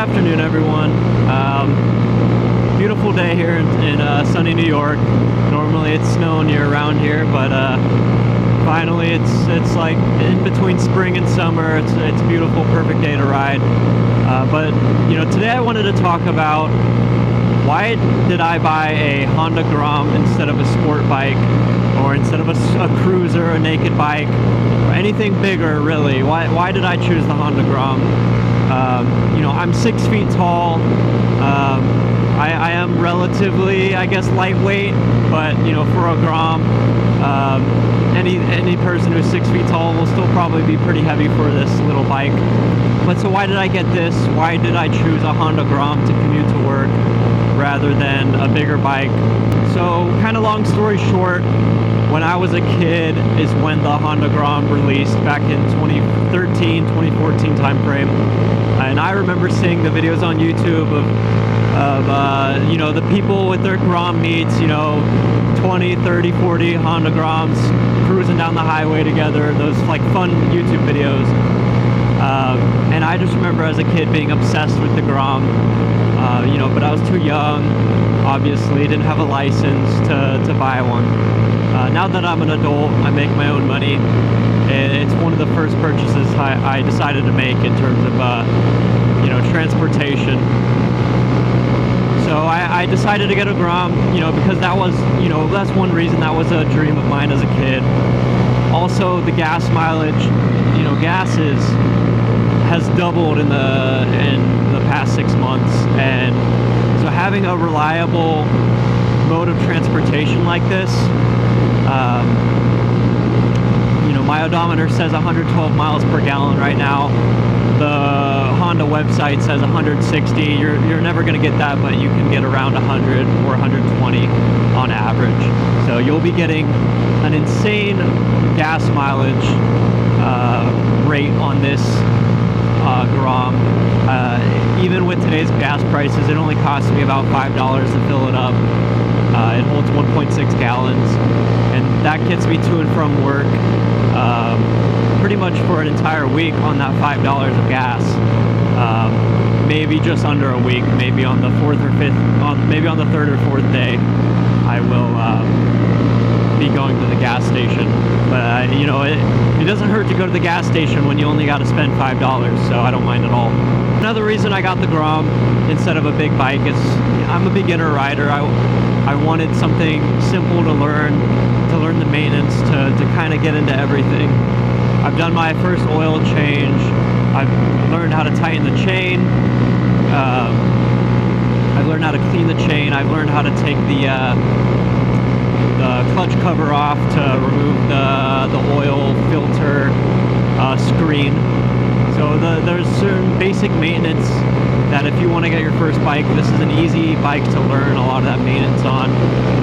afternoon, everyone. Beautiful day here in sunny New York. Normally it's snowing year-round here, but finally it's like in between spring and summer. It's a beautiful, perfect day to ride. But you know, today I wanted to talk about why did I buy a Honda Grom instead of a sport bike, or instead of a cruiser, a naked bike, or anything bigger really. Why did I choose the Honda Grom? You know, I'm 6 feet tall. I am relatively, I guess, lightweight, but you know, for a Grom, any person who's 6 feet tall will still probably be pretty heavy for this little bike. But so why did I get this? Why did I choose a Honda Grom to commute to work rather than a bigger bike? So kind of long story short, when I was a kid is when the Honda Grom released back in 2013, 2014 timeframe. And I remember seeing the videos on YouTube of you know, the people with their Grom meets, you know, 20, 30, 40 Honda Groms cruising down the highway together, those like fun YouTube videos. And I just remember as a kid being obsessed with the Grom, you know, but I was too young, obviously, didn't have a license to buy one. Now that I'm an adult, I make my own money. It's one of the first purchases I decided to make in terms of, you know, transportation. So I decided to get a Grom, you know, because that was, you know, that's one reason. That was a dream of mine as a kid. Also, the gas mileage, you know, has doubled in the past 6 months, and so having a reliable mode of transportation like this, you know, my odometer says 112 miles per gallon right now. The Honda website says 160. You're never going to get that, but you can get around 100 or 120 on average. So you'll be getting an insane gas mileage rate on this Grom. Even with today's gas prices, it only costs me about $5 to fill it up. It holds 1.6 gallons, and that gets me to and from work pretty much for an entire week on that $5 of gas. Maybe just under a week, maybe on the fourth or fifth, maybe on the third or fourth day, I will be going to the gas station. But you know, it doesn't hurt to go to the gas station when you only got to spend $5, so I don't mind at all. Another reason I got the Grom instead of a big bike is I'm a beginner rider. I wanted something simple to learn the maintenance, to kind of get into everything. I've done my first oil change. I've learned how to tighten the chain. I've learned how to clean the chain. I've learned how to take the clutch cover off to remove the oil filter screen. So there's certain basic maintenance that if you want to get your first bike, this is an easy bike to learn a lot of that maintenance on.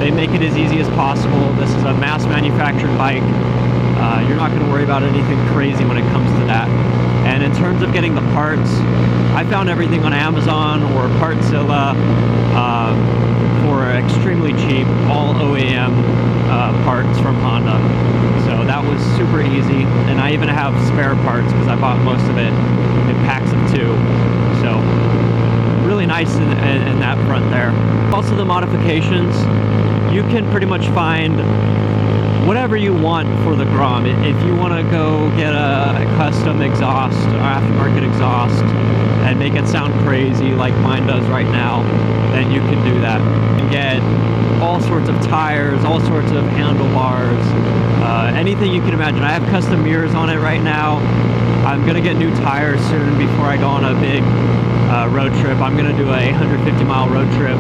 They make it as easy as possible. This is a mass manufactured bike. You're not going to worry about anything crazy when it comes to that. And in terms of getting the parts, I found everything on Amazon or Partzilla for extremely cheap, all OEM parts from Honda. So that was super easy, and I even have spare parts because I bought most of it in packs of 2. So really nice in that front there. Also the modifications, you can pretty much find whatever you want for the Grom. If you want to go get a custom exhaust or aftermarket exhaust and make it sound crazy like mine does right now, then you can do that. You can get all sorts of tires, all sorts of handlebars, anything you can imagine. I have custom mirrors on it right now. I'm going to get new tires soon before I go on a big road trip. I'm going to do a 150-mile road trip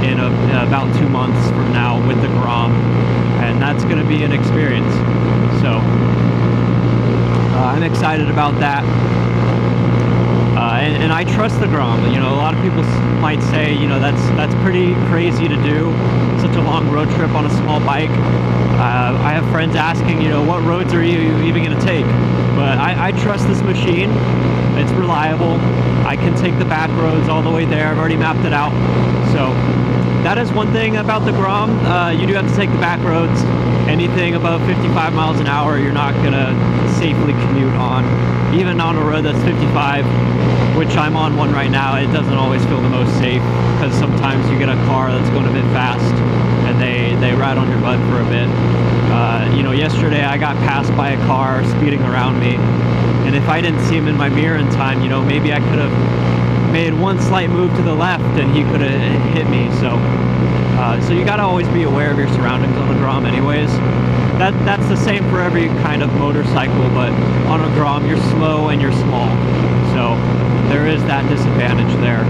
in about 2 months from now with the Grom, and that's going to be an experience. So I'm excited about that. And I trust the Grom. You know, a lot of people might say, you know, that's pretty crazy to do, such a long road trip on a small bike. I have friends asking, you know, what roads are you even going to take? But I trust this machine. It's reliable. I can take the back roads all the way there. I've already mapped it out. So that is one thing about the Grom. You do have to take the back roads. Anything above 55 miles an hour, you're not gonna safely commute on. Even on a road that's 55, which I'm on one right now, it doesn't always feel the most safe, because sometimes you get a car that's going a bit fast and they ride on your butt for a bit. You know, yesterday I got passed by a car speeding around me, and if I didn't see him in my mirror in time, you know, maybe I could have made one slight move to the left and he could have hit me. So you gotta always be aware of your surroundings on a Grom anyways. That's the same for every kind of motorcycle, but on a Grom you're slow and you're small, so there is that disadvantage there.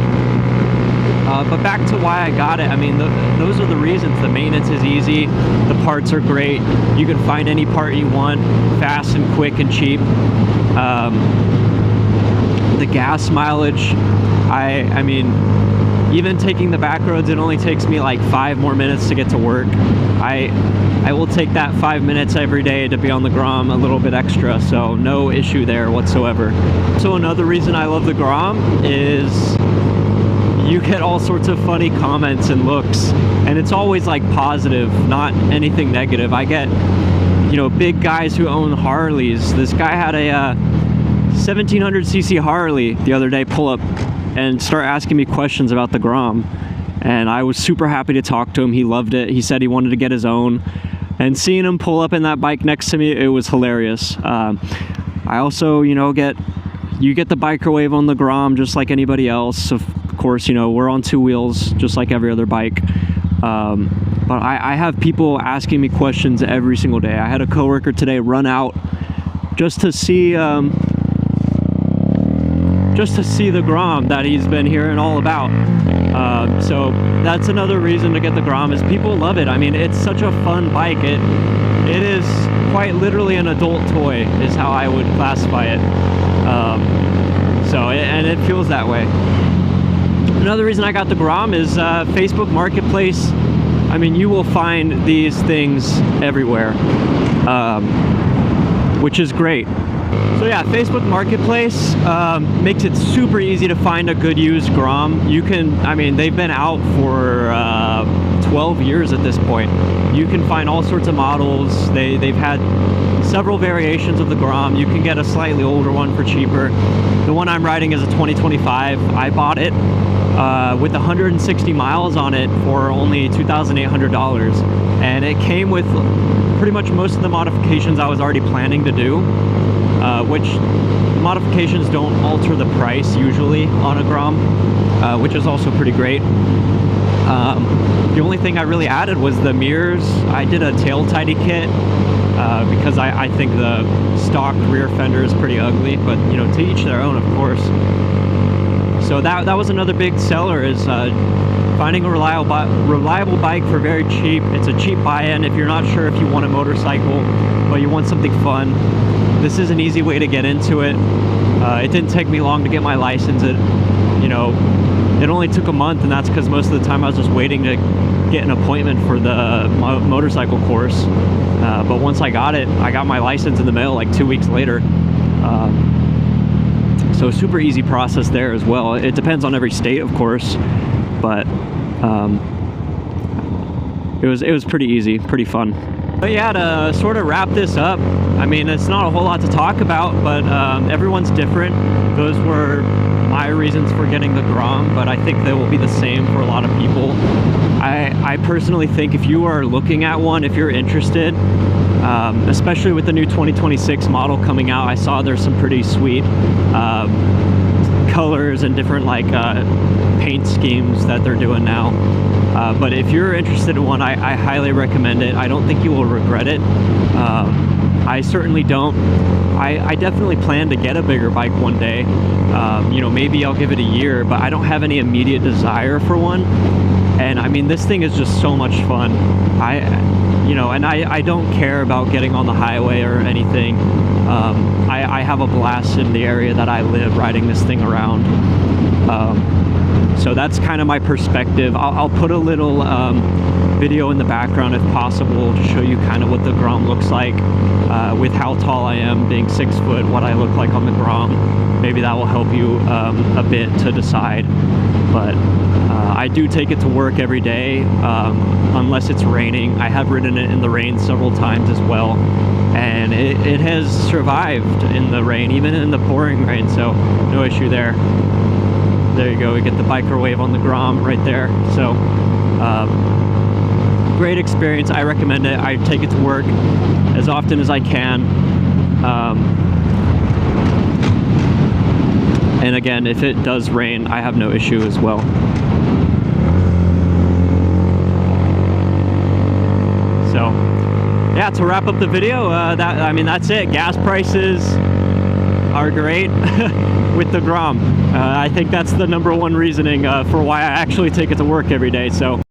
But back to why I got it, I mean, those are the reasons. The maintenance is easy, the parts are great, you can find any part you want, fast and quick and cheap. The gas mileage, I mean, even taking the back roads, it only takes me like 5 more minutes to get to work. I will take that 5 minutes every day to be on the Grom, a little bit extra, so no issue there whatsoever. So another reason I love the Grom is you get all sorts of funny comments and looks, and it's always like positive, not anything negative. I get, you know, big guys who own Harleys. This guy had a 1700cc Harley the other day pull up and start asking me questions about the Grom, and I was super happy to talk to him. He loved it. He said he wanted to get his own, and seeing him pull up in that bike next to me, it was hilarious. I also, you know, you get the biker wave on the Grom just like anybody else. Of course, you know, we're on 2 wheels just like every other bike. But I have people asking me questions every single day. I had a coworker today run out just to see the Grom that he's been hearing all about. So that's another reason to get the Grom, is people love it. I mean, it's such a fun bike. It is quite literally an adult toy is how I would classify it. And it feels that way. Another reason I got the Grom is Facebook Marketplace. I mean, you will find these things everywhere, which is great. So yeah, Facebook Marketplace makes it super easy to find a good used Grom. You can, I mean, they've been out for 12 years at this point. You can find all sorts of models. They've had several variations of the Grom. You can get a slightly older one for cheaper. The one I'm riding is a 2025. I bought it with 160 miles on it for only $2,800, and it came with pretty much most of the modifications I was already planning to do, which modifications don't alter the price usually on a Grom, which is also pretty great. The only thing I really added was the mirrors. I did a tail tidy kit because I think the stock rear fender is pretty ugly, but you know, to each their own, of course. So that was another big seller, is finding a reliable bike for very cheap. It's a cheap buy-in if you're not sure if you want a motorcycle, but you want something fun. This is an easy way to get into it. It didn't take me long to get my license. It only took a month, and that's because most of the time I was just waiting to get an appointment for the motorcycle course. But once I got it, I got my license in the mail like 2 weeks later. So super easy process there as well. It depends on every state, of course, but it was pretty easy, pretty fun. But yeah, to sort of wrap this up, I mean, it's not a whole lot to talk about, but everyone's different. Those were my reasons for getting the Grom, but I think they will be the same for a lot of people. I personally think if you are looking at one, if you're interested, especially with the new 2026 model coming out, I saw there's some pretty sweet colors and different like paint schemes that they're doing now. But if you're interested in one, I highly recommend it. I don't think you will regret it. I certainly don't. I definitely plan to get a bigger bike one day. You know, maybe I'll give it a year, but I don't have any immediate desire for one. And I mean, this thing is just so much fun. I don't care about getting on the highway or anything. I have a blast in the area that I live riding this thing around. So that's kind of my perspective. I'll put a little video in the background if possible to show you kind of what the Grom looks like with how tall I am, being 6 foot, what I look like on the Grom. maybe that will help you a bit to decide. But I do take it to work every day, unless it's raining. I have ridden it in the rain several times as well, and it has survived in the rain, even in the pouring rain, so no issue there. There you go, we get the biker wave on the Grom right there. So great experience. I recommend it. I take it to work as often as I can. And again, if it does rain, I have no issue as well. So yeah, to wrap up the video, I mean, that's it. Gas prices are great with the Grom. I think that's the #1 reasoning for why I actually take it to work every day. So